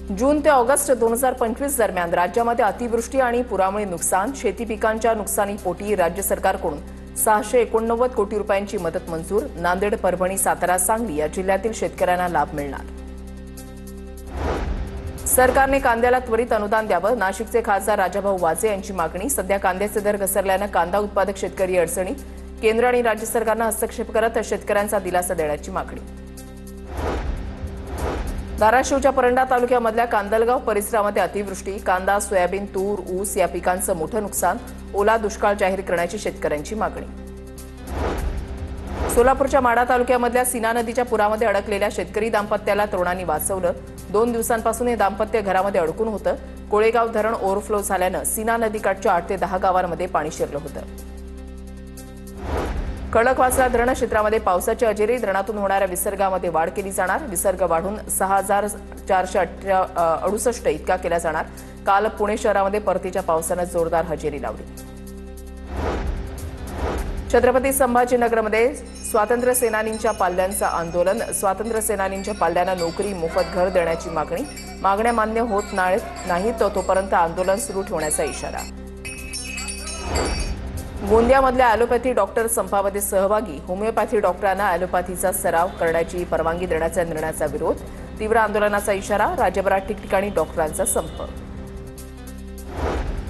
जून ते ऑगस्ट 2025 दरम्यान राज्यामध्ये अतिवृष्टी आणि पुरामुळे नुकसान, शेती पिकांच्या नुकसानीपोटी राज्य सरकारकडून 689 कोटी रुपयांची मदत मंजूर. नांदेड, परभणी, सातारा, सांगली या जिल्ह्यातील शेतकऱ्यांना लाभ मिळणार. सरकारने कांद्याला त्वरित अनुदान द्यावं, नाशिकचे खासदार राजाभाऊ वाजे यांची मागणी. सध्या कांद्याचे दर घसरल्यानं कांदा उत्पादक शेतकरी अडचणीत. केंद्र आणि राज्य सरकारनं हस्तक्षेप करत शेतकऱ्यांचा दिलासा देण्याची मागणी. धाराशिवच्या परंडा तालुक्यामधल्या कांदलगाव परिसरामध्ये अतिवृष्टी. कांदा, सोयाबीन, तूर, ऊस या पिकांचं मोठं नुकसान. ओला दुष्काळ जाहीर करण्याची शेतकऱ्यांची मागणी. सोलापूरच्या माढा तालुक्यामधल्या सीना नदीच्या पुरामध्ये अडकलेल्या शेतकरी दाम्पत्याला तरुणांनी वाचवलं. 2 दिवसांपासून हे दाम्पत्य घरामध्ये अडकून होतं. कोळेगाव धरण ओव्हरफ्लो झाल्यानं सीना नदीकाठच्या 8 ते 10 गावांमध्ये पाणी शिरलं होतं. खडकवासला धरण क्षेत्रामध्ये पावसाची हजेरी. धरणातून होणाऱ्या विसर्गामध्ये वाढ केली जाणार. विसर्ग वाढून 6468 इतका केला जाणार. काल पुणे शहरामध्ये परतीच्या पावसानं जोरदार हजेरी लावली. छत्रपती संभाजीनगरमध्ये स्वातंत्र्य सेनानींच्या पाल्यांचं आंदोलन. स्वातंत्र्य सेनानींच्या पाल्यांना नोकरी, मोफत घर देण्याची मागणी. मागण्या मान्य होत नाहीत तोपर्यंत आंदोलन सुरू ठेवण्याचा इशारा. गोंदियामधल्या ॲलोपॅथी डॉक्टर संपामध्ये सहभागी. होमिओपॅथी डॉक्टरांना ॲलोपॅथीचा सराव करण्याची परवानगी देण्याच्या निर्णयाचा विरोध. तीव्र आंदोलनाचा इशारा. राज्यभरात ठिकठिकाणी डॉक्टरांचा संप.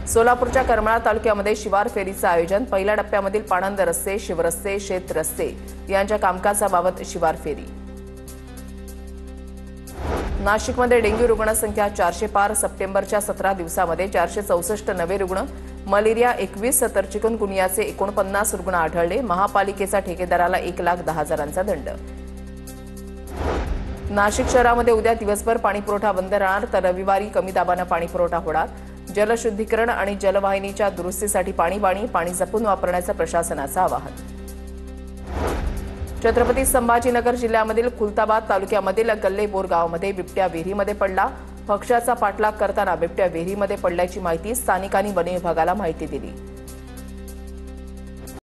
सोलापूरच्या करमाळा तालुक्यामध्ये शिवार फेरीचं आयोजन. पहिल्या टप्प्यामधील पाणंद रस्ते, शिवरस्ते, शेत रस्ते यांच्या कामकाजाबाबत शिवार फेरी. नाशिकमध्ये डेंग्यू रुग्णसंख्या 400 पार. सप्टेंबरच्या 17 दिवसामध्ये 464 नवे रुग्ण. मलेरिया 21 तर चिकनगुनियाचे 49 रुग्ण आढळले. महापालिकेचा ठेकेदाराला 1,10,000चा दंड. नाशिक शहरामध्ये उद्या दिवसभर पाणीपुरवठा बंद राहणार तर रविवारी कमी दाबानं पाणीपुरवठा होणार. जलशुद्धीकरण आणि जलवाहिनीच्या दुरुस्तीसाठी पाणी जपून वापरण्याचं प्रशासनाचं आवाहन. छत्रपती संभाजीनगर जिल्ह्यामधील खुलताबाद तालुक्यामधील गल्लेबोर गावामध्ये बिबट्या विहिरीमध्ये पडला. पक्षाचा पाठलाग करताना बिबट्या विहिरीमध्ये पडल्याची माहिती स्थानिकांनी वन विभागाला माहिती दिली.